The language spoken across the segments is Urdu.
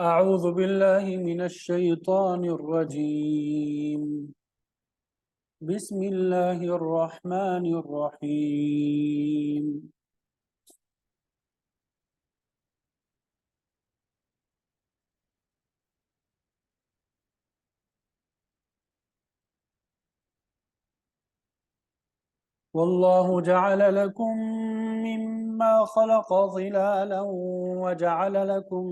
أعوذ بالله من الشيطان الرجيم. بسم الله الرحمن الرحيم. والله جعل لكم مما خلق ظلالا وجعل لكم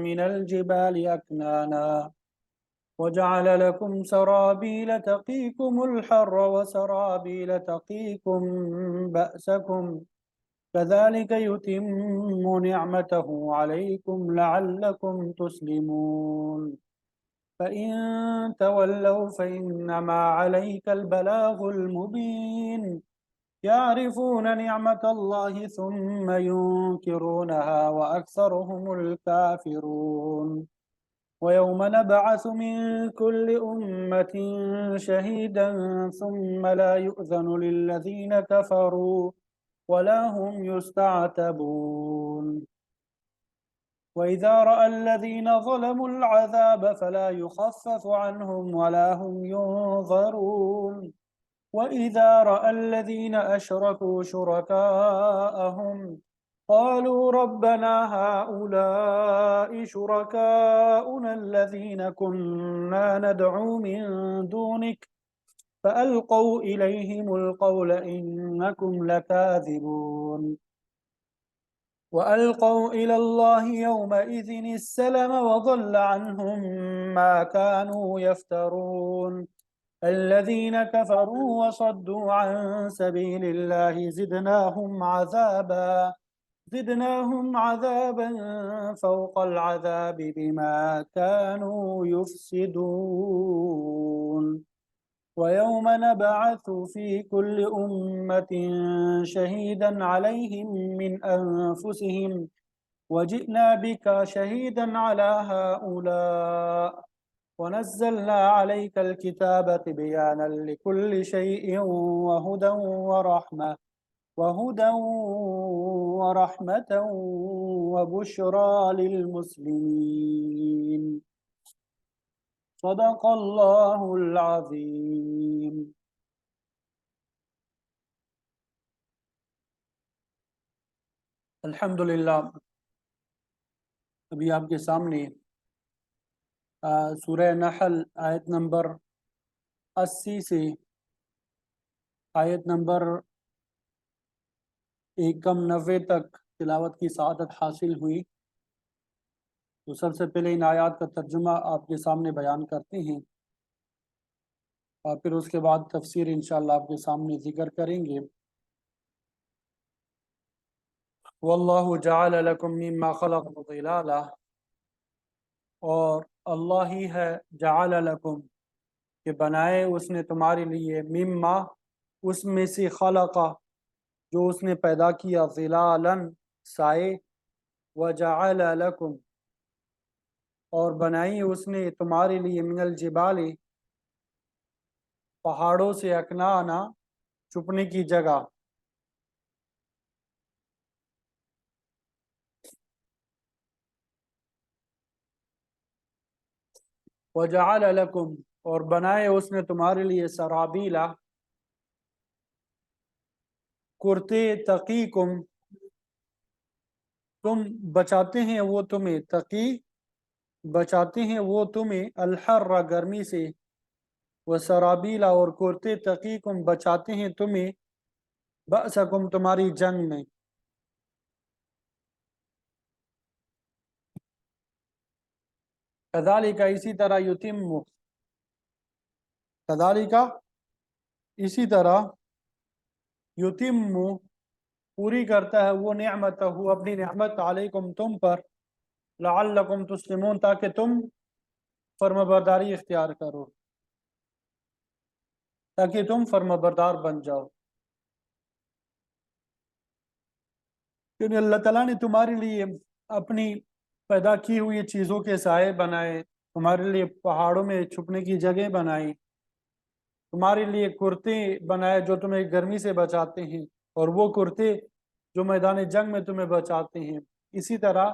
من الجبال أكنانا وجعل لكم سرابيل تقيكم الحر وسرابيل تقيكم بأسكم كذلك يتم نعمته عليكم لعلكم تسلمون. فإن تولوا فإنما عليك البلاغ المبين. يعرفون نعمة الله ثم ينكرونها وأكثرهم الكافرون. ويوم نبعث من كل أمة شهيدا ثم لا يؤذن للذين كفروا ولا هم يستعتبون. وإذا رأى الذين ظلموا العذاب فلا يخفف عنهم ولا هم ينظرون. وإذا رأى الذين أشركوا شركاءهم قالوا ربنا هؤلاء شركاؤنا الذين كنا ندعو من دونك فألقوا إليهم القول إنكم لكاذبون. وألقوا إلى الله يومئذ السلم وضل عنهم ما كانوا يفترون. الذين كفروا وصدوا عن سبيل الله زدناهم عذابا فوق العذاب بما كانوا يفسدون. ويوم نبعث في كل أمة شهيدا عليهم من أنفسهم وجئنا بك شهيدا على هؤلاء ونزلنا عليك الكتاب تبيانا لكل شيء وهدى ورحمة وبشرى للمسلمين. صدق الله العظيم. الحمدللہ ابھی آپ کے سامنے سورہ نحل آیت نمبر 80 سے آیت نمبر 190 تک تلاوت کی سعادت حاصل ہوئی. تو سب سے پہلے ان آیات کا ترجمہ آپ کے سامنے بیان کرتے ہیں اور پھر اس کے بعد تفسیر انشاءاللہ آپ کے سامنے ذکر کریں گے. واللہ جعل لکم مما خلق ظلالا، اور اللہ ہی ہے جعل لکم کہ بنائے اس نے تمہارے لیے مما اس میں سے خلق جو اس نے پیدا کیا ظلالا سائے وجعل لکم اور بنائی اس نے تمہارے لیے من الجبال پہاڑوں سے اکنانا چھپنے کی جگہ. وجعل لکم اور بنائے اس نے تمہارے لیے سرابیلا کرتے تقیکم تم بچاتے ہیں وہ تمہیں تقی بچاتے ہیں وہ تمہیں الحر گرمی سے وسرابیلا اور کرتے تقیکم بچاتے ہیں تمہیں بأسکم تمہاری جنگ میں. کذالک اسی طرح یتم پوری کرتا ہے وہ نعمت اپنی نعمت علیکم تم پر لعلکم تسلمون تاکہ تم فرمانبرداری اختیار کرو، تاکہ تم فرمانبردار بن جاؤ. کیونکہ اللہ تعالیٰ نے تمہارے لیے اپنی پیدا کی ہوئی چیزوں کے سائے بنائے، تمہارے لیے پہاڑوں میں چھپنے کی جگہ بنائی، تمہارے لیے کرتے بنائے جو تمہیں گرمی سے بچاتے ہیں اور وہ کرتے جو میدان جنگ میں تمہیں بچاتے ہیں. اسی طرح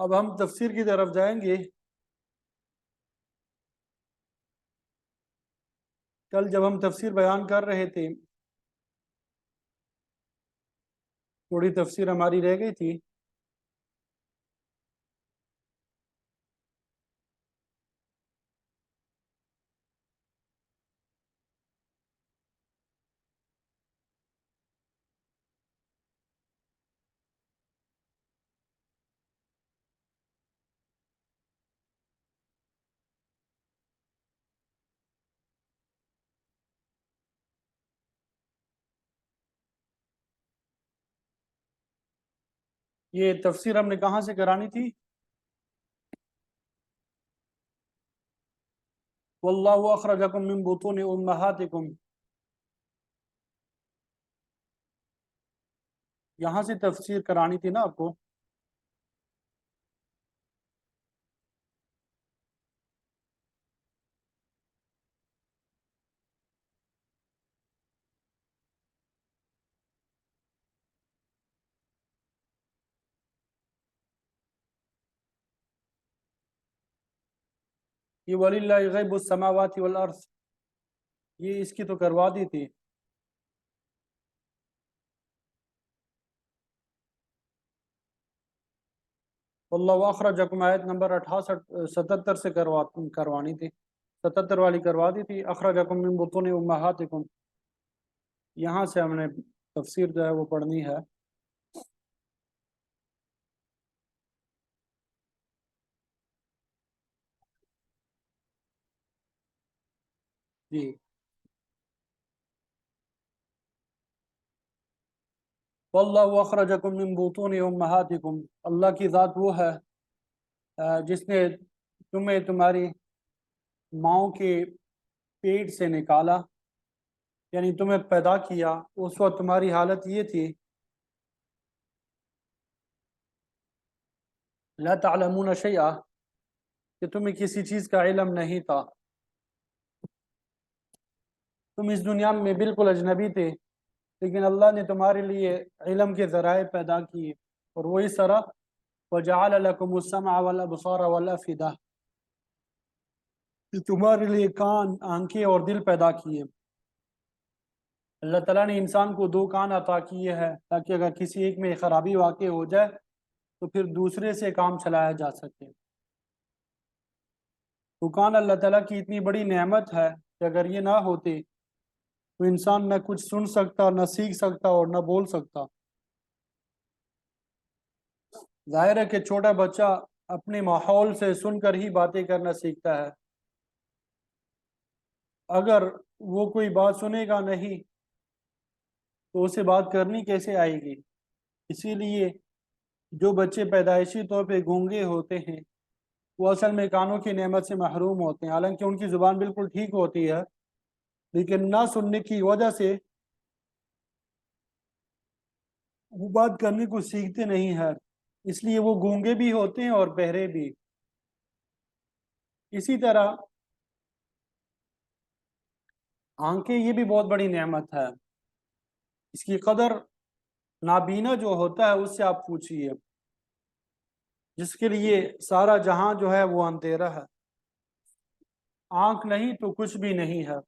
اب ہم تفسیر کی طرف جائیں گے۔ کل جب ہم تفسیر بیان کر رہے تھے، تھوڑی تفسیر ہماری رہ گئی تھی۔ یہ تفسیر ہم نے کہاں سے کرانی تھی؟ واللہ اخرجکم من بطون امہاتکم، یہاں سے تفسیر کرانی تھی نا آپ کو؟ یہ وَلِلَّهِ غیب السماوات والارض، یہ اس کی تو کروا دی تھی۔ واللہ اخرجکم آیت نمبر 77 سے کروانی تھی، 77 والی کروا دی تھی۔ اخرجکم من بطون امہاتکم، یہاں سے ہم نے تفسیر جو ہے وہ پڑھنی ہے۔ جی، واللہ اخرجکم من بطون امہاتکم، اللہ کی ذات وہ ہے جس نے تمہیں تمہاری ماؤں کے پیٹ سے نکالا، یعنی تمہیں پیدا کیا۔ اس وقت تمہاری حالت یہ تھی، لا تعلمون شیئا، کہ تمہیں کسی چیز کا علم نہیں تھا، تم اس دنیا میں بالکل اجنبی تھے، لیکن اللہ نے تمہارے لیے علم کے ذرائع پیدا کیے، اور وہ اس طرح وَجَعَلَ لَكُمُ السَّمْعَ وَالْأَبْصَارَ وَالْأَفْئِدَةَ، کہ تمہارے لیے کان، آنکھیں اور دل پیدا کیے۔ اللہ تعالیٰ نے انسان کو 2 کان عطا کیے ہیں تاکہ اگر کسی ایک میں خرابی واقع ہو جائے تو پھر دوسرے سے کام چلایا جا سکے۔ تو کان اللہ تعالیٰ کی اتنی بڑی نعمت ہے کہ اگر یہ نہ ہوتے تو انسان نہ کچھ سن سکتا، نہ سیکھ سکتا اور نہ بول سکتا۔ ظاہر ہے کہ چھوٹا بچہ اپنے ماحول سے سن کر ہی باتیں کرنا سیکھتا ہے، اگر وہ کوئی بات سنے گا نہیں تو اسے بات کرنی کیسے آئے گی؟ اسی لیے جو بچے پیدائشی طور پہ گونگے ہوتے ہیں وہ اصل میں کانوں کی نعمت سے محروم ہوتے ہیں، حالانکہ ان کی زبان بالکل ٹھیک ہوتی ہے، لیکن نہ سننے کی وجہ سے وہ بات کرنے کو سیکھتے نہیں ہیں، اس لیے وہ گونگے بھی ہوتے ہیں اور بہرے بھی۔ اسی طرح آنکھیں یہ بھی بہت بڑی نعمت ہے، اس کی قدر نابینا جو ہوتا ہے اس سے آپ پوچھئے، جس کے لیے سارا جہاں جو ہے وہ اندھیرا ہے۔ آنکھ نہیں تو کچھ بھی نہیں ہے،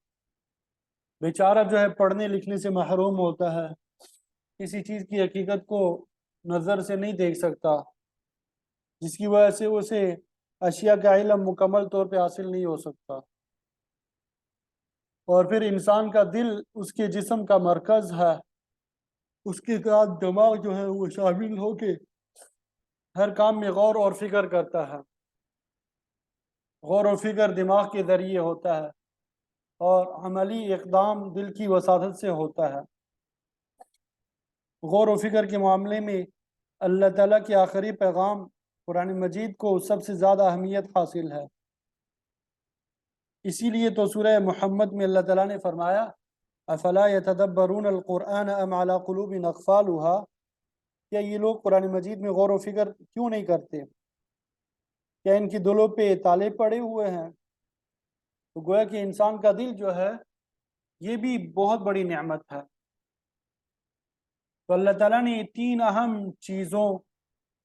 بیچارہ جو ہے پڑھنے لکھنے سے محروم ہوتا ہے، کسی چیز کی حقیقت کو نظر سے نہیں دیکھ سکتا، جس کی وجہ سے اسے اشیاء کا علم مکمل طور پہ حاصل نہیں ہو سکتا۔ اور پھر انسان کا دل اس کے جسم کا مرکز ہے، اس کے ساتھ دماغ جو ہے وہ شامل ہو کے ہر کام میں غور اور فکر کرتا ہے۔ غور و فکر دماغ کے ذریعے ہوتا ہے اور عملی اقدام دل کی وساطت سے ہوتا ہے۔ غور و فکر کے معاملے میں اللہ تعالیٰ کے آخری پیغام قرآن مجید کو سب سے زیادہ اہمیت حاصل ہے۔ اسی لیے تو سورہ محمد میں اللہ تعالیٰ نے فرمایا افلا یتدبرون القرآن ام علی قلوب اقفالها، کیا یہ لوگ قرآن مجید میں غور و فکر کیوں نہیں کرتے؟ کیا ان کی دلوں پہ تالے پڑے ہوئے ہیں؟ تو گویا کہ انسان کا دل جو ہے یہ بھی بہت بڑی نعمت ہے۔ تو اللہ تعالیٰ نے 3 اہم چیزوں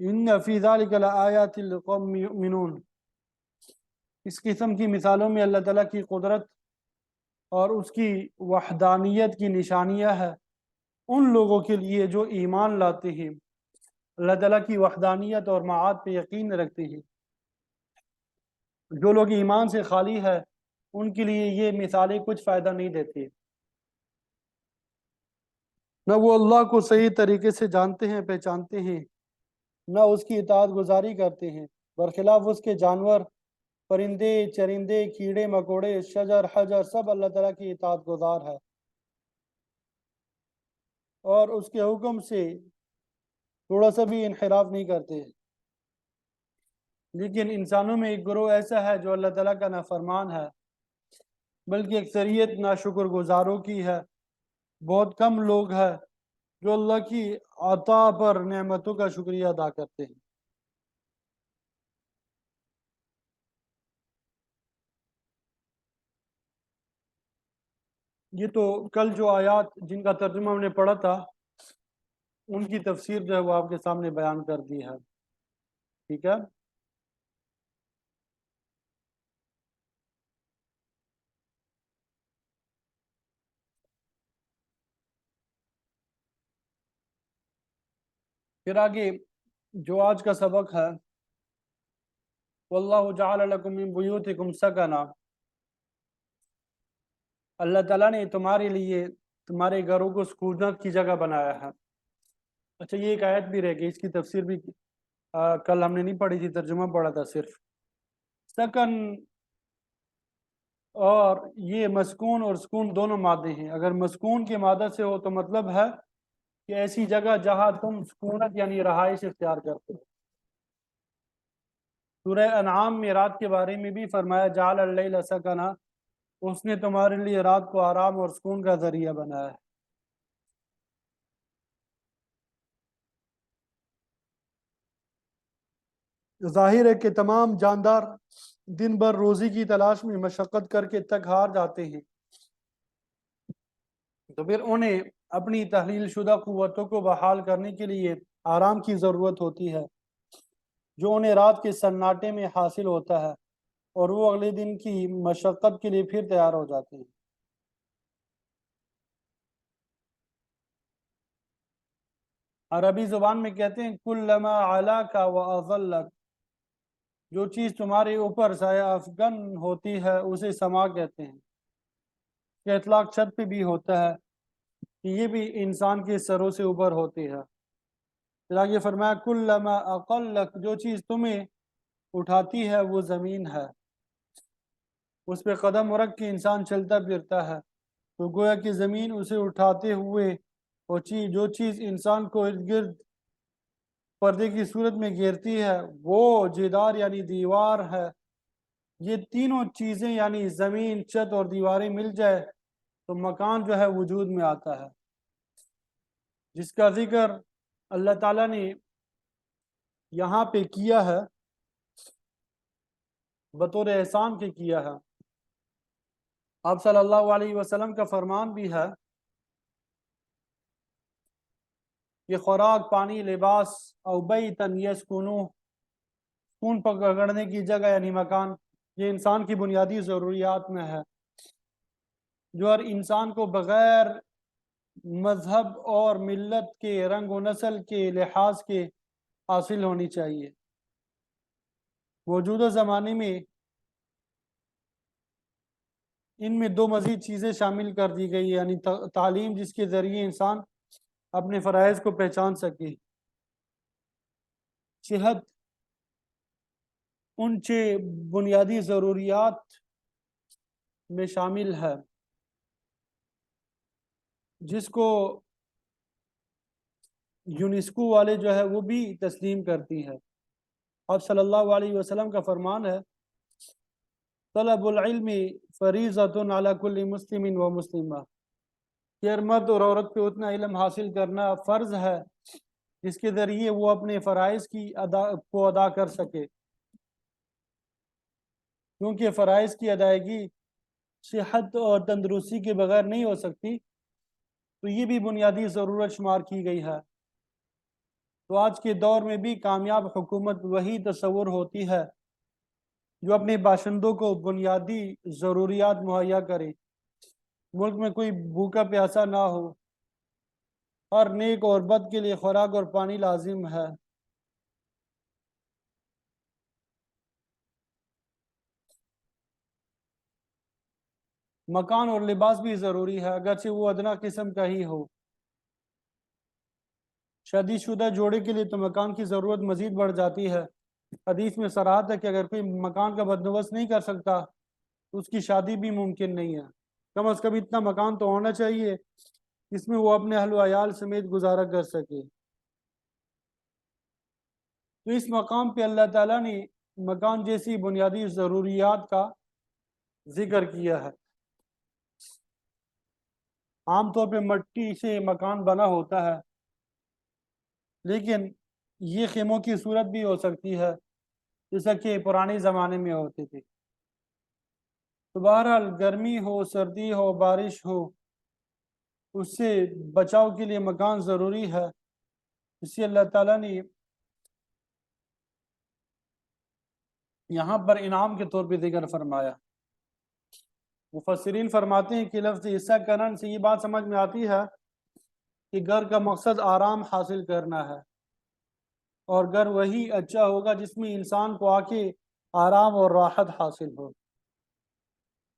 ان فی ذالک لآیات لقوم یؤمنون، اس قسم کی مثالوں میں اللہ تعالیٰ کی قدرت اور اس کی وحدانیت کی نشانیاں ہے ان لوگوں کے لیے جو ایمان لاتے ہیں، اللہ تعالیٰ کی وحدانیت اور معاد پہ یقین رکھتے ہیں۔ جو لوگ ایمان سے خالی ہے ان کے لیے یہ مثالیں کچھ فائدہ نہیں دیتی، نہ وہ اللہ کو صحیح طریقے سے جانتے ہیں پہچانتے ہیں، نہ اس کی اطاعت گزاری کرتے ہیں، برخلاف اس کے جانور، پرندے چرندے، کیڑے مکوڑے، شجر حجر، سب اللہ تعالیٰ کی اطاعت گزار ہے اور اس کے حکم سے تھوڑا سا بھی انحراف نہیں کرتے۔ لیکن انسانوں میں ایک گروہ ایسا ہے جو اللہ تعالیٰ کا نافرمان ہے، بلکہ اکثریت ناشکر گزاروں کی ہے۔ بہت کم لوگ ہیں جو اللہ کی عطا پر نعمتوں کا شکریہ ادا کرتے ہیں۔ یہ تو کل جو آیات جن کا ترجمہ ہم نے پڑھا تھا ان کی تفسیر جو ہے وہ آپ کے سامنے بیان کر دی ہے، ٹھیک ہے۔ پھر آگے جو آج کا سبق ہے، واللہ جعل لکم من بیوتکم سکنا، اللہ تعالیٰ نے تمہارے لیے تمہارے گھروں کو سکونت کی جگہ بنایا ہے۔ اچھا، یہ ایک آیت بھی رہ گئی، اس کی تفسیر بھی کل ہم نے نہیں پڑھی تھی، ترجمہ پڑھا تھا صرف۔ سکن اور یہ مسکون اور سکون دونوں مادے ہیں۔ اگر مسکون کے مادہ سے ہو تو مطلب ہے کہ ایسی جگہ جہاں تم سکونت یعنی رہائش اختیار کرتے ہو۔ سورہ انعام میں رات کے بارے میں بھی فرمایا جعل اللیل سکنا، اس نے تمہارے لیے رات کو آرام اور سکون کا ذریعہ بنایا ہے۔ ظاہر ہے کہ تمام جاندار دن بھر روزی کی تلاش میں مشقت کر کے تک ہار جاتے ہیں، تو پھر انہیں اپنی تحلیل شدہ قوتوں کو بحال کرنے کے لیے آرام کی ضرورت ہوتی ہے، جو انہیں رات کے سناٹے میں حاصل ہوتا ہے، اور وہ اگلے دن کی مشقت کے لیے پھر تیار ہو جاتے ہیں۔ عربی زبان میں کہتے ہیں کلما علاک و اظلک، جو چیز تمہارے اوپر سایہ افغن ہوتی ہے اسے سما کہتے ہیں۔ یہ اطلاق چھت پہ بھی ہوتا ہے کہ یہ بھی انسان کے سروں سے اوپر ہوتی ہے۔ پھر آگے فرمایا کلما اقلک، جو چیز تمہیں اٹھاتی ہے وہ زمین ہے، اس پہ قدم رکھ کے انسان چلتا پھرتا ہے، تو گویا کہ زمین اسے اٹھاتے ہوئے وہ جو چیز انسان کو ارد گرد پردے کی صورت میں گھیرتی ہے وہ جدار یعنی دیوار ہے۔ یہ تینوں چیزیں یعنی زمین، چھت اور دیواریں مل جائے تو مکان جو ہے وجود میں آتا ہے، جس کا ذکر اللہ تعالیٰ نے یہاں پہ کیا ہے، بطور احسان کے کیا ہے۔ آپ صلی اللہ علیہ وسلم کا فرمان بھی ہے کہ خوراک، پانی، لباس او بیتن یسکنو، خون پکڑنے کی جگہ یعنی مکان، یہ انسان کی بنیادی ضروریات میں ہے، جو ہر انسان کو بغیر مذہب اور ملت کے، رنگ و نسل کے لحاظ کے حاصل ہونی چاہیے۔ موجودہ زمانے میں ان میں دو مزید چیزیں شامل کر دی گئی، یعنی تعلیم جس کے ذریعے انسان اپنے فرائض کو پہچان سکے، صحت ان بنیادی ضروریات میں شامل ہے جس کو یونیسکو والے جو ہے وہ بھی تسلیم کرتی ہے۔ آپ صلی اللہ علیہ وسلم کا فرمان ہے طلب العلم فریضۃ علی کل مسلم و مسلمہ، کہ ہر مرد اور عورت پہ اتنا علم حاصل کرنا فرض ہے جس کے ذریعے وہ اپنے فرائض کو ادا کر سکے، کیونکہ فرائض کی ادائیگی صحت اور تندرستی کے بغیر نہیں ہو سکتی، تو یہ بھی بنیادی ضرورت شمار کی گئی ہے۔ تو آج کے دور میں بھی کامیاب حکومت وہی تصور ہوتی ہے جو اپنے باشندوں کو بنیادی ضروریات مہیا کرے، ملک میں کوئی بھوکا پیاسا نہ ہو، ہر نیک اور بد کے لیے خوراک اور پانی لازم ہے۔ مکان اور لباس بھی ضروری ہے، اگرچہ وہ ادنا قسم کا ہی ہو۔ شادی شدہ جوڑے کے لیے تو مکان کی ضرورت مزید بڑھ جاتی ہے۔ حدیث میں صراحت ہے کہ اگر کوئی مکان کا بندوبست نہیں کر سکتا تو اس کی شادی بھی ممکن نہیں ہے۔ کم از کم اتنا مکان تو ہونا چاہیے جس میں وہ اپنے اہل و عیال سمیت گزارا کر سکے۔ تو اس مقام پہ اللہ تعالیٰ نے مکان جیسی بنیادی ضروریات کا ذکر کیا ہے۔ عام طور پہ مٹی سے مکان بنا ہوتا ہے، لیکن یہ خیموں کی صورت بھی ہو سکتی ہے جیسا کہ پرانے زمانے میں ہوتی تھی۔ تو بہرحال گرمی ہو، سردی ہو، بارش ہو، اس سے بچاؤ کے لیے مکان ضروری ہے۔ اس لیے اللہ تعالیٰ نے یہاں پر انعام کے طور پہ ذکر فرمایا۔ مفسرین فرماتے ہیں کہ لفظ حصہ کرن سے یہ بات سمجھ میں آتی ہے کہ گھر کا مقصد آرام حاصل کرنا ہے، اور گھر وہی اچھا ہوگا جس میں انسان کو آ کے آرام اور راحت حاصل ہو۔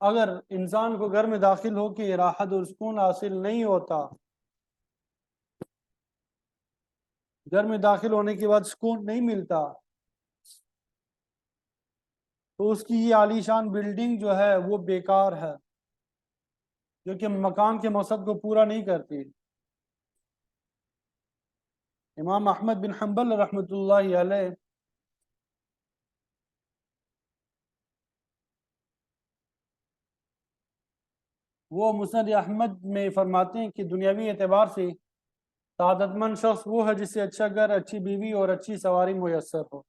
اگر انسان کو گھر میں داخل ہو کے راحت اور سکون حاصل نہیں ہوتا، گھر میں داخل ہونے کے بعد سکون نہیں ملتا، تو اس کی یہ عالی شان بلڈنگ جو ہے وہ بیکار ہے، جو کہ مکان کے مقصد کو پورا نہیں کرتی۔ امام احمد بن حنبل رحمۃ اللہ علیہ وہ مسند احمد میں فرماتے ہیں کہ دنیاوی اعتبار سے سعادت مند شخص وہ ہے جسے اچھا گھر، اچھی بیوی اور اچھی سواری میسر ہو۔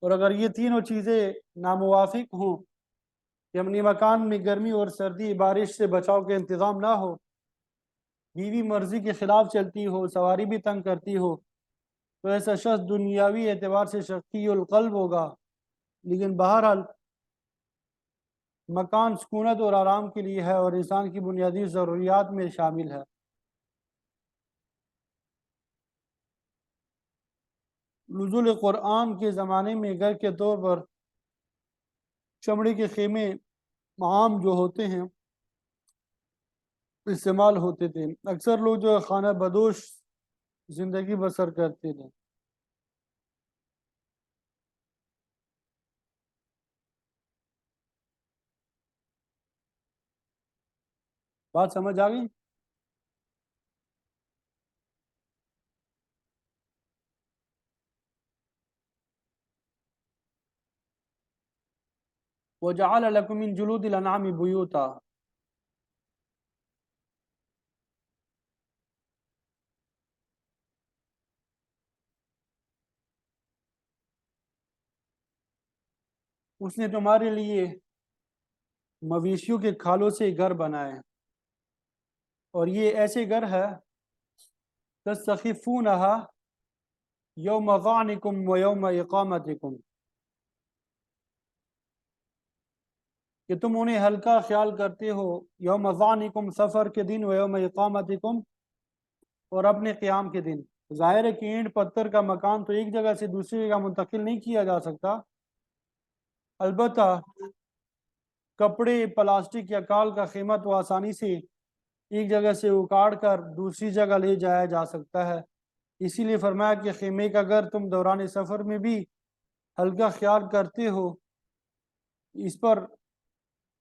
اور اگر یہ تینوں چیزیں ناموافق ہوں کہ اپنی مکان میں گرمی اور سردی، بارش سے بچاؤ کے انتظام نہ ہو، بیوی مرضی کے خلاف چلتی ہو، سواری بھی تنگ کرتی ہو، تو ایسا شخص دنیاوی اعتبار سے شقی القلب ہوگا۔ لیکن بہرحال مکان سکونت اور آرام کے لیے ہے اور انسان کی بنیادی ضروریات میں شامل ہے۔ نزول قرآن کے زمانے میں گھر کے طور پر چمڑے کے خیمے عام جو ہوتے ہیں استعمال ہوتے تھے۔ اکثر لوگ جو ہے خانہ بدوش زندگی بسر کرتے تھے۔ بات سمجھ آ گئی؟ وَجَعَلَ لَكُم مِّن جُلُودِ الْأَنْعَامِ بُيُوتًا، اس نے تمہارے لیے مویشیوں کے کھالوں سے گھر بنائے، اور یہ ایسے گھر ہے تستخفونها یوم ظعنکم و یوم اقامتکم، کہ تم انہیں ہلکا خیال کرتے ہو یوم ظعنکم سفر کے دن، و یوم اقامتکم اور اپنے قیام کے دن۔ ظاہر ہے کہ اینٹ پتھر کا مکان تو ایک جگہ سے دوسری جگہ منتقل نہیں کیا جا سکتا، البتہ کپڑے، پلاسٹک یا کال کا خیمہ تو آسانی سے ایک جگہ سے اکاڑ کر دوسری جگہ لے جایا جا سکتا ہے۔ اسی لیے فرمایا کہ خیمے کا گھر تم دوران سفر میں بھی ہلکا خیال کرتے ہو، اس پر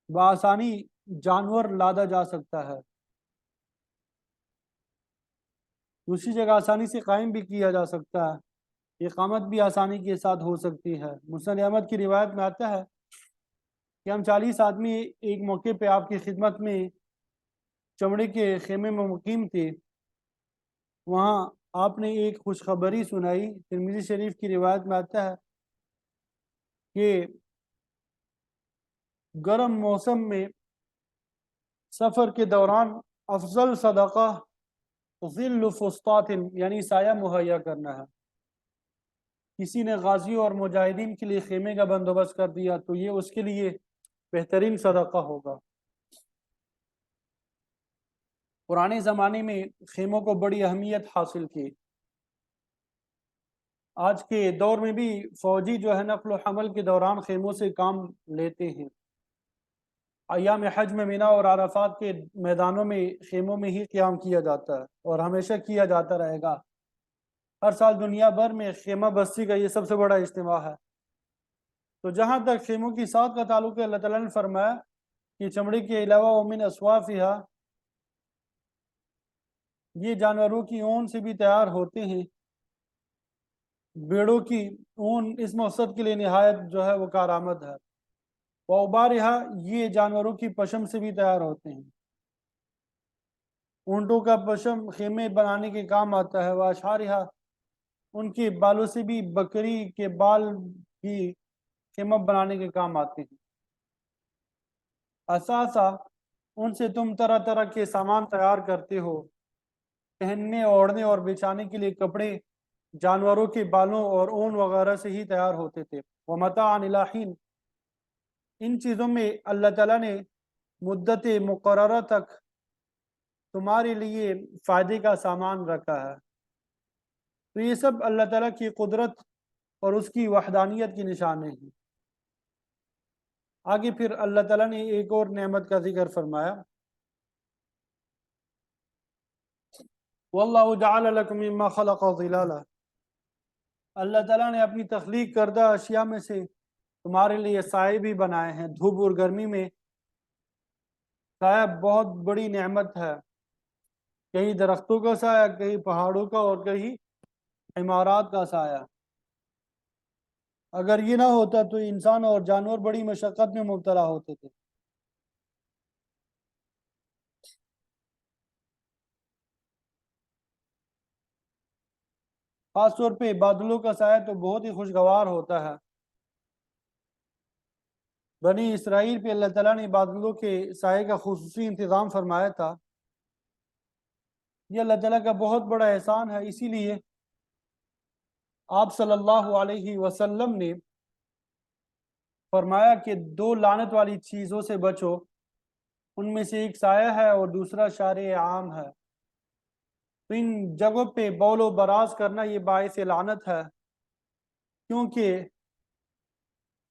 بآسانی جانور لادا جا سکتا ہے، دوسری جگہ آسانی سے قائم بھی کیا جا سکتا ہے، اقامت بھی آسانی کے ساتھ ہو سکتی ہے۔ مسند احمد کی روایت میں آتا ہے کہ ہم 40 آدمی ایک موقع پہ آپ کی خدمت میں چمڑے کے خیمے میں مقیم تھے۔ وہاں آپ نے ایک خوشخبری سنائی۔ ترمذی شریف کی روایت میں آتا ہے کہ گرم موسم میں سفر کے دوران افضل صدقہ ظل فسطاط یعنی سایہ مہیا کرنا ہے. کسی نے غازیوں اور مجاہدین کے لیے خیمے کا بندوبست کر دیا تو یہ اس کے لیے بہترین صدقہ ہوگا. پرانے زمانے میں خیموں کو بڑی اہمیت حاصل کی. آج کے دور میں بھی فوجی جو ہے نقل و حمل کے دوران خیموں سے کام لیتے ہیں. ایام حج میں مینا اور عرفات کے میدانوں میں خیموں میں ہی قیام کیا جاتا ہے اور ہمیشہ کیا جاتا رہے گا. ہر سال دنیا بھر میں خیمہ بستی کا یہ سب سے بڑا اجتماع ہے. تو جہاں تک خیموں کی ساخت کا تعلق ہے، اللہ تعالیٰ نے فرمایا کہ چمڑی کے علاوہ ومن اصوافہا، یہ جانوروں کی اون سے بھی تیار ہوتے ہیں. بیڑوں کی اون اس مقصد کے لیے نہایت جو ہے وہ کارآمد ہے. وَأَوْبَارِهَا، یہ جانوروں کی پشم سے بھی تیار ہوتے ہیں. اونٹوں کا پشم خیمے بنانے کے کام آتا ہے. وَأَشْعَارِهَا، ان کے بالوں سے بھی بکری کے بال بھی خیمہ بنانے کے کام آتے ہیں. اساسا، ان سے تم طرح طرح کے سامان تیار کرتے ہو. پہننے، اوڑھنے اور بچھانے کے لیے کپڑے جانوروں کے بالوں اور اون وغیرہ سے ہی تیار ہوتے تھے. وَمَتَاعًا إِلَىٰ حِينٍ، ان چیزوں میں اللہ تعالیٰ نے مدت مقررہ تک تمہارے لیے فائدے کا سامان رکھا ہے. تو یہ سب اللہ تعالیٰ کی قدرت اور اس کی وحدانیت کی نشانیں ہیں. آگے پھر اللہ تعالیٰ نے ایک اور نعمت کا ذکر فرمایا. وَاللَّهُ جَعَلَ لَكُم مِّمَّا خَلَقَ ظِلَالًا، اللہ تعالیٰ نے اپنی تخلیق کردہ اشیاء میں سے تمہارے لیے سائے بھی بنائے ہیں. دھوپ اور گرمی میں سایہ بہت بڑی نعمت ہے. کہیں درختوں کا سایہ، کہیں پہاڑوں کا، اور کہیں عمارات کا سایہ. اگر یہ نہ ہوتا تو انسان اور جانور بڑی مشقت میں مبتلا ہوتے تھے. خاص طور پہ بادلوں کا سایہ تو بہت ہی خوشگوار ہوتا ہے. بنی اسرائیل پہ اللہ تعالیٰ نے بادلوں کے سائے کا خصوصی انتظام فرمایا تھا. یہ اللہ تعالیٰ کا بہت بڑا احسان ہے. اسی لیے آپ صلی اللہ علیہ وسلم نے فرمایا کہ دو لعنت والی چیزوں سے بچو. ان میں سے ایک سایہ ہے اور دوسرا شارع عام ہے. تو ان جگہوں پہ بول و براز کرنا یہ باعث لعنت ہے، کیونکہ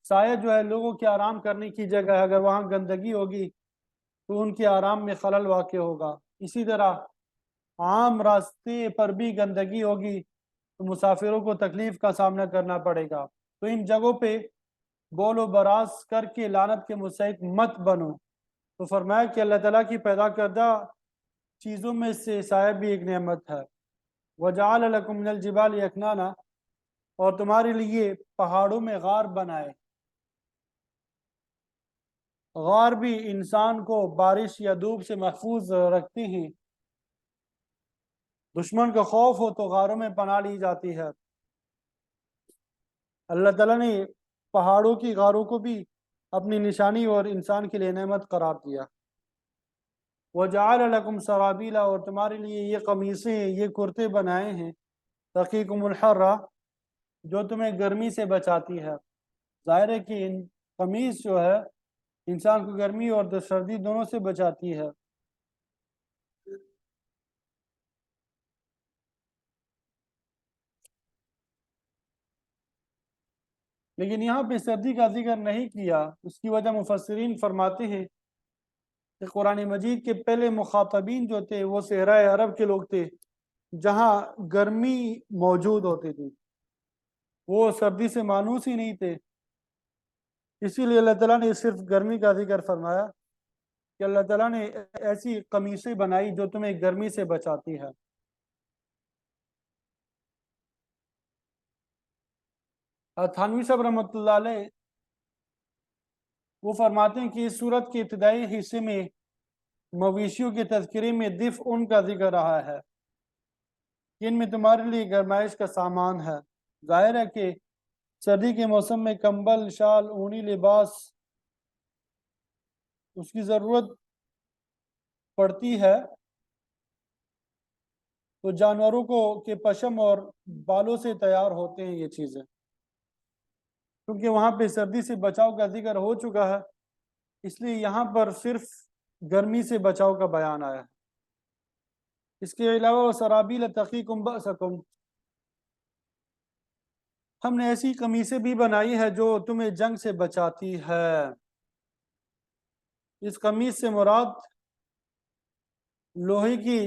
سایہ جو ہے لوگوں کے آرام کرنے کی جگہ ہے. اگر وہاں گندگی ہوگی تو ان کے آرام میں خلل واقع ہوگا. اسی طرح عام راستے پر بھی گندگی ہوگی تو مسافروں کو تکلیف کا سامنا کرنا پڑے گا. تو ان جگہوں پہ بول و براز کر کے لعنت کے مستحق مت بنو. تو فرمایا کہ اللہ تعالیٰ کی پیدا کردہ چیزوں میں سے سایہ بھی ایک نعمت ہے. وَجَعَلَ لَكُم مِّنَ الْجِبَالِ أَكْنَانًا، اور تمہارے لیے پہاڑوں میں غار بنائے. غار بھی انسان کو بارش یا دھوپ سے محفوظ رکھتے ہیں. دشمن کا خوف ہو تو غاروں میں پناہ لی جاتی ہے. اللہ تعالیٰ نے پہاڑوں کی غاروں کو بھی اپنی نشانی اور انسان کے لیے نعمت قرار دیا. وَجَعَلَ لَكُمْ سَرَابِيلَ، اور تمہارے لیے یہ قمیصیں، یہ کرتے بنائے ہیں. تَقِيكُمُ الْحَرَّ، جو تمہیں گرمی سے بچاتی ہے. ظاہر ہے کہ قمیص جو ہے انسان کو گرمی اور سردی دونوں سے بچاتی ہے. لیکن یہاں پہ سردی کا ذکر نہیں کیا. اس کی وجہ مفسرین فرماتے ہیں کہ قرآن مجید کے پہلے مخاطبین جو تھے وہ صحرائے عرب کے لوگ تھے، جہاں گرمی موجود ہوتی تھی. وہ سردی سے مانوس ہی نہیں تھے. اسی لیے اللہ تعالیٰ نے صرف گرمی کا ذکر فرمایا کہ اللہ تعالیٰ نے ایسی قمیصیں بنائی جو تمہیں گرمی سے بچاتی ہے. تھانوی صاحب رحمۃ اللہ علیہ وہ فرماتے ہیں کہ اس صورت کے ابتدائی حصے میں مویشیوں کے تذکرے میں دفء ان کا ذکر رہا ہے کہ ان میں تمہارے لیے گرمائش کا سامان ہے. ظاہر ہے کہ سردی کے موسم میں کمبل، شال، اونی لباس اس کی ضرورت پڑتی ہے. تو جانوروں کو کے پشم اور بالوں سے تیار ہوتے ہیں یہ چیزیں، کیونکہ وہاں پہ سردی سے بچاؤ کا ذکر ہو چکا ہے، اس لیے یہاں پر صرف گرمی سے بچاؤ کا بیان آیا ہے۔ اس کے علاوہ سرابیل تقیکم بأسکم، ہم نے ایسی قمیصیں بھی بنائی ہے جو تمہیں جنگ سے بچاتی ہے۔ اس قمیص سے مراد لوہے کی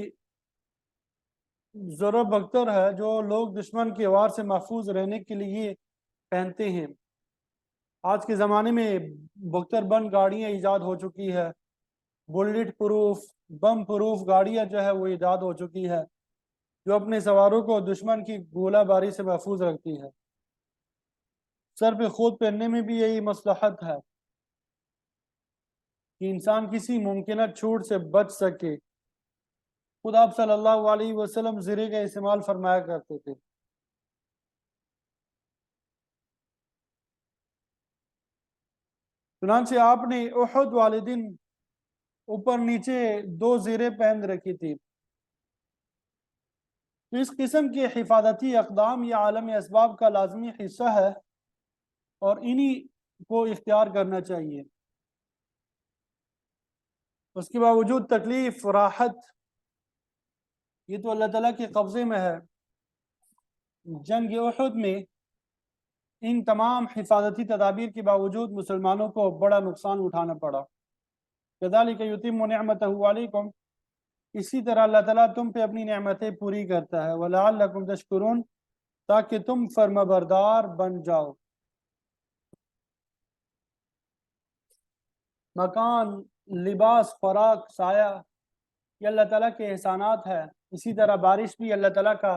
ضرب بختر ہے جو لوگ دشمن کے وار سے محفوظ رہنے کے لیے پہنتے ہیں۔ آج کے زمانے میں بختر بند گاڑیاں ایجاد ہو چکی ہے، بلٹ پروف، بم پروف گاڑیاں جو ہے وہ ایجاد ہو چکی ہے، جو اپنے سواروں کو دشمن کی گولہ باری سے محفوظ رکھتی ہے۔ سر پہ خود پہننے میں بھی یہی مصلحت ہے کہ انسان کسی ممکنہ چوٹ سے بچ سکے۔ خود آپ صلی اللہ علیہ وسلم زرے کا استعمال فرمایا کرتے تھے۔ چنانچہ آپ نے احد والے دن اوپر نیچے 2 زیریں پہن رکھی تھی۔ تو اس قسم کے حفاظتی اقدام یا عالم اسباب کا لازمی حصہ ہے اور انہی کو اختیار کرنا چاہیے۔ اس کے باوجود تکلیف، راحت، یہ تو اللہ تعالیٰ کے قبضے میں ہے۔ جنگ احد میں ان تمام حفاظتی تدابیر کے باوجود مسلمانوں کو بڑا نقصان اٹھانا پڑا۔ کذالک یتم نعمتہ علیکم، اسی طرح اللہ تعالیٰ تم پہ اپنی نعمتیں پوری کرتا ہے، وَلَعَلَّكُمْ تَشْكُرُونَ، تاکہ تم فرمانبردار بن جاؤ۔ مکان، لباس، خوراک، سایہ، یہ اللہ تعالیٰ کے احسانات ہے۔ اسی طرح بارش بھی اللہ تعالیٰ کا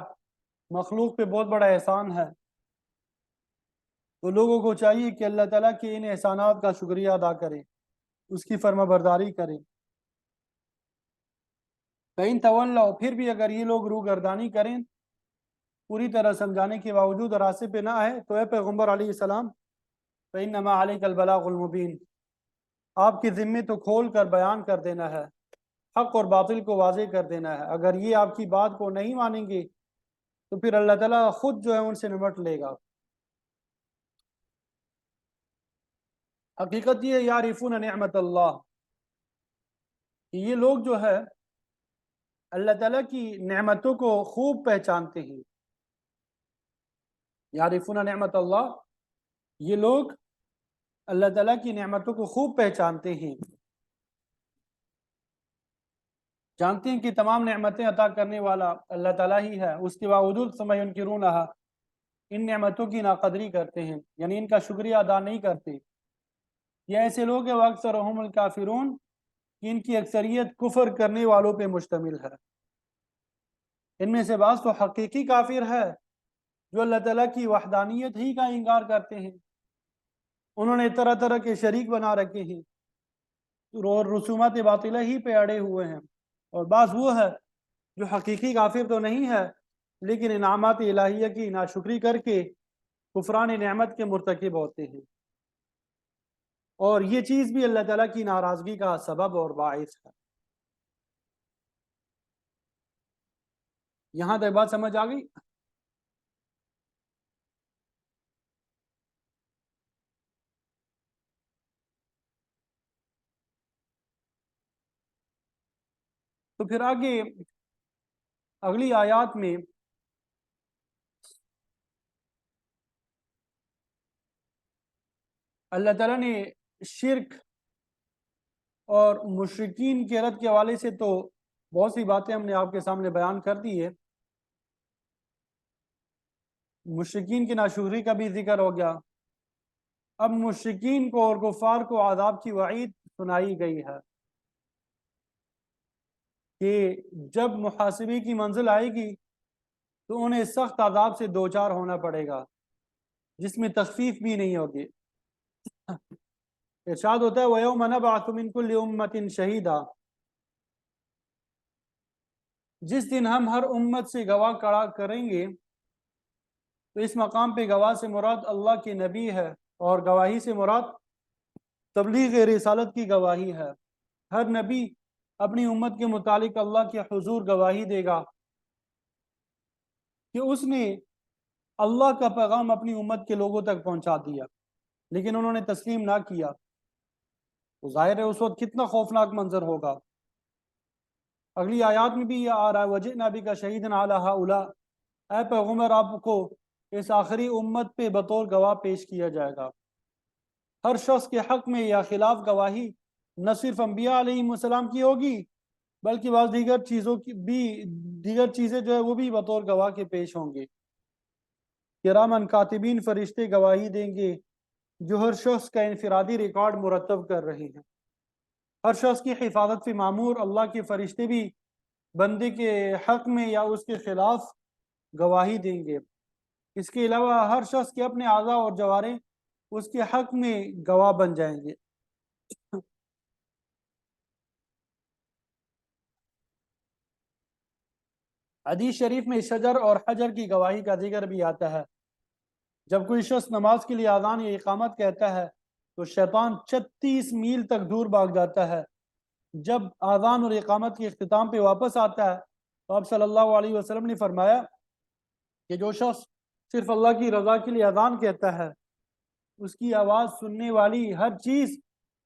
مخلوق پہ بہت بڑا احسان ہے۔ تو لوگوں کو چاہیے کہ اللہ تعالیٰ کے ان احسانات کا شکریہ ادا کریں، اس کی فرما برداری کریں۔ فَإِن تَوَلَّوْا، پھر بھی اگر یہ لوگ روگردانی کریں، پوری طرح سمجھانے کے باوجود راستے پہ نہ آئے، تو اے پیغمبر علیہ السلام فَإِنَّمَا عَلَيْكَ الْبَلَاغُ الْمُبِينُ، آپ کے ذمے تو کھول کر بیان کر دینا ہے، حق اور باطل کو واضح کر دینا ہے۔ اگر یہ آپ کی بات کو نہیں مانیں گے تو پھر اللہ تعالیٰ خود جو ہے ان سے نمٹ لے گا۔ حقیقت یہ یعرفون نعمت اللہ، کہ یہ لوگ جو ہے اللہ تعالیٰ کی نعمتوں کو خوب پہچانتے ہیں۔ یعرفون نعمت اللہ، یہ لوگ اللہ تعالیٰ کی نعمتوں کو خوب پہچانتے ہیں، جانتے ہیں کہ تمام نعمتیں عطا کرنے والا اللہ تعالیٰ ہی ہے، اس کے باوجود ثم ینکرونہا، ان نعمتوں کی ناقدری کرتے ہیں، یعنی ان کا شکریہ ادا نہیں کرتے۔ یہ ایسے لوگ ہیں وَأَكْثَرُهُمُ الْكَافِرُونَ، کہ ان کی اکثریت کفر کرنے والوں پہ مشتمل ہے۔ ان میں سے بعض تو حقیقی کافر ہے جو اللہ تعالیٰ کی وحدانیت ہی کا انکار کرتے ہیں، انہوں نے طرح طرح کے شریک بنا رکھے ہیں اور رسومات باطلہ ہی پہ اڑے ہوئے ہیں، اور بعض وہ ہے جو حقیقی کافر تو نہیں ہے لیکن انعامات الہیہ کی ناشکری کر کے کفران نعمت کے مرتکب ہوتے ہیں، اور یہ چیز بھی اللہ تعالیٰ کی ناراضگی کا سبب اور باعث ہے۔ یہاں تک بات سمجھ آ گئی؟ تو پھر آگے اگلی آیات میں اللہ تعالیٰ نے شرک اور مشرکین کے رد کے حوالے سے تو بہت سی باتیں ہم نے آپ کے سامنے بیان کر دی ہے۔ مشرکین کی ناشکری کا بھی ذکر ہو گیا، اب مشرکین کو اور کفار کو عذاب کی وعید سنائی گئی ہے کہ جب محاسبے کی منزل آئے گی تو انہیں سخت عذاب سے دوچار ہونا پڑے گا جس میں تخفیف بھی نہیں ہوگی۔ ارشاد ہوتا ہے وَيَوْمَ نَبْعَثُ مِن كُلِّ أُمَّةٍ شَهِيدًا، جس دن ہم ہر امت سے گواہ کھڑا کریں گے، تو اس مقام پہ گواہ سے مراد اللہ کے نبی ہے، اور گواہی سے مراد تبلیغ رسالت کی گواہی ہے۔ ہر نبی اپنی امت کے متعلق اللہ کے حضور گواہی دے گا کہ اس نے اللہ کا پیغام اپنی امت کے لوگوں تک پہنچا دیا لیکن انہوں نے تسلیم نہ کیا، تو ظاہر ہے اس وقت کتنا خوفناک منظر ہوگا۔ اگلی آیات میں بھی یہ آ رہا ہے وَجِئْنَا بِكَ شَهِيدًا عَلَىٰ هَٰؤُلَاءِ، اے پیغمبر آپ کو اس آخری امت پہ بطور گواہ پیش کیا جائے گا۔ ہر شخص کے حق میں یا خلاف گواہی نہ صرف انبیاء علیہ السلام کی ہوگی بلکہ بعض دیگر چیزوں کی بھی، دیگر چیزیں جو ہے وہ بھی بطور گواہ کے پیش ہوں گے۔ کرامن کاتبین فرشتے گواہی دیں گے جو ہر شخص کا انفرادی ریکارڈ مرتب کر رہے ہیں۔ ہر شخص کی حفاظت سے معمور اللہ کے فرشتے بھی بندے کے حق میں یا اس کے خلاف گواہی دیں گے۔ اس کے علاوہ ہر شخص کے اپنے اعضاء اور جوارح اس کے حق میں گواہ بن جائیں گے۔ حدیث شریف میں شجر اور حجر کی گواہی کا ذکر بھی آتا ہے۔ جب کوئی شخص نماز کے لیے اذان یا اقامت کہتا ہے تو شیطان 36 میل تک دور بھاگ جاتا ہے۔ جب اذان اور اقامت کے اختتام پہ واپس آتا ہے تو آپ صلی اللہ علیہ وسلم نے فرمایا کہ جو شخص صرف اللہ کی رضا کے لیے اذان کہتا ہے اس کی آواز سننے والی ہر چیز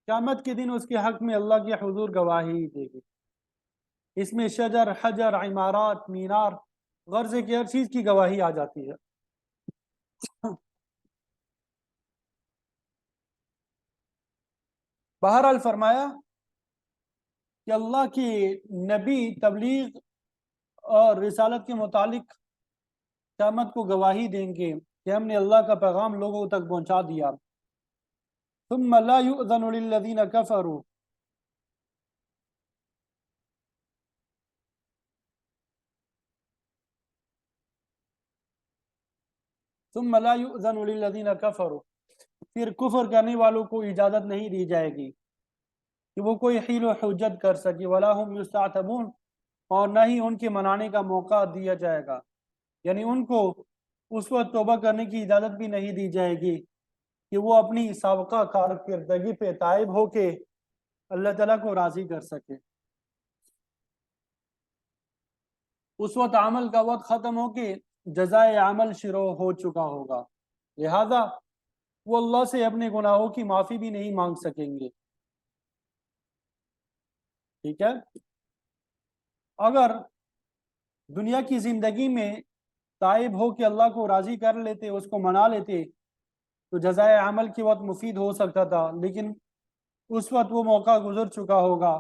قیامت کے دن اس کے حق میں اللہ کے حضور گواہی دے گی۔ اس میں شجر، حجر، عمارات، مینار، غرض کی ہر چیز کی گواہی آ جاتی ہے۔ بہرحال فرمایا کہ اللہ کی نبی تبلیغ اور رسالت کے متعلق قیامت کو گواہی دیں گے کہ ہم نے اللہ کا پیغام لوگوں تک پہنچا دیا۔ ثم لا يؤذن للذین کفروا، ثم لا يؤذن للذین کفروا، پھر کفر کرنے والوں کو اجازت نہیں دی جائے گی کہ وہ کوئی حیل و حجت کر سکے، ولا هم یستعتبون، اور نہ ہی ان کے منانے کا موقع دیا جائے گا، یعنی ان کو اس وقت توبہ کرنے کی اجازت بھی نہیں دی جائے گی کہ وہ اپنی سابقہ کارکردگی پہ تائب ہو کے اللہ تعالیٰ کو راضی کر سکے۔ اس وقت عمل کا وقت ختم ہو کے جزائے عمل شروع ہو چکا ہوگا، لہذا وہ اللہ سے اپنے گناہوں کی معافی بھی نہیں مانگ سکیں گے۔ ٹھیک ہے، اگر دنیا کی زندگی میں تائب ہو کے اللہ کو راضی کر لیتے، اس کو منا لیتے تو جزائے عمل کے وقت مفید ہو سکتا تھا، لیکن اس وقت وہ موقع گزر چکا ہوگا،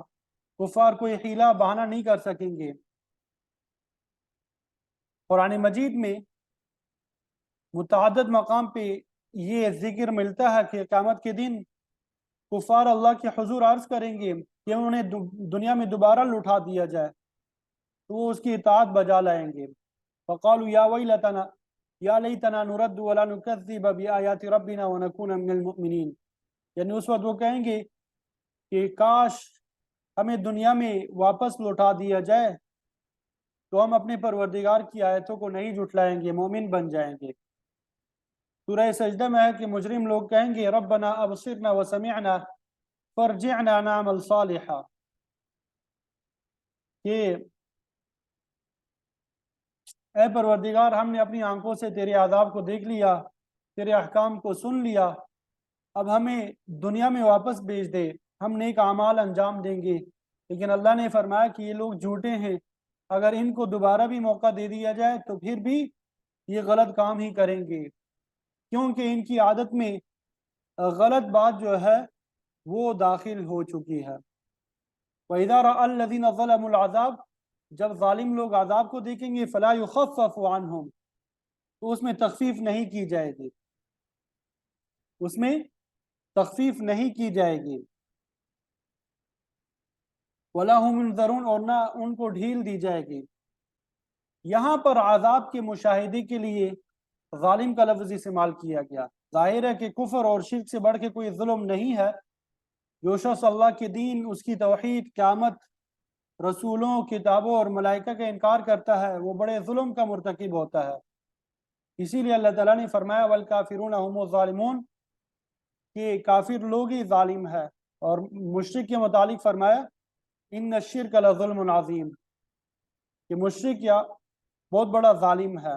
کفار کوئی حیلہ بہانہ نہیں کر سکیں گے۔ قرآن مجید میں متعدد مقام پہ یہ ذکر ملتا ہے کہ قیامت کے دن کفار اللہ کے حضور عرض کریں گے کہ انہیں دنیا میں دوبارہ لٹا دیا جائے تو وہ اس کی اطاعت بجا لائیں گے۔ فقالوا یا ویلتنا یا لیتنا نرد ولا نکذب بآیات ربنا ونکون من المؤمنین، یعنی اس وقت وہ کہیں گے کہ کاش ہمیں دنیا میں واپس لوٹا دیا جائے تو ہم اپنے پروردگار کی آیتوں کو نہیں جھٹلائیں گے، مومن بن جائیں گے۔ سورہ سجدہ میں ہے کہ مجرم لوگ کہیں گے ربنا ابصرنا وسمعنا فرجعنا نعمل صالحا، کہ اے پروردگار ہم نے اپنی آنکھوں سے تیرے عذاب کو دیکھ لیا، تیرے احکام کو سن لیا، اب ہمیں دنیا میں واپس بھیج دے، ہم نیک اعمال انجام دیں گے۔ لیکن اللہ نے فرمایا کہ یہ لوگ جھوٹے ہیں، اگر ان کو دوبارہ بھی موقع دے دیا جائے تو پھر بھی یہ غلط کام ہی کریں گے، کیونکہ ان کی عادت میں غلط بات جو ہے وہ داخل ہو چکی ہے۔ وَإِذَا رَأَى الَّذِينَ ظَلَمُوا الْعَذَابَ، جب ظالم لوگ عذاب کو دیکھیں گے فَلَا يُخَفَّفُ عَنْهُمْ، تو اس میں تخفیف نہیں کی جائے گی، اس میں تخفیف نہیں کی جائے گی۔ وَلَا هُمْ يُنذَرُونَ، اور نہ ان کو ڈھیل دی جائے گی۔ یہاں پر عذاب کے مشاہدے کے لیے ظالم کا لفظ استعمال کیا گیا۔ ظاہر ہے کہ کفر اور شرک سے بڑھ کے کوئی ظلم نہیں ہے۔ جو شخص اللہ کے دین، اس کی توحید، قیامت، رسولوں، کتابوں اور ملائکہ کا انکار کرتا ہے وہ بڑے ظلم کا مرتکب ہوتا ہے۔ اسی لیے اللہ تعالیٰ نے فرمایا والکافرون هم الظالمون، کہ کافر لوگ ہی ظالم ہے، اور مشرک کے متعلق فرمایا ان الشرک لظلم عظیم، کہ مشرک یا بہت بڑا ظالم ہے۔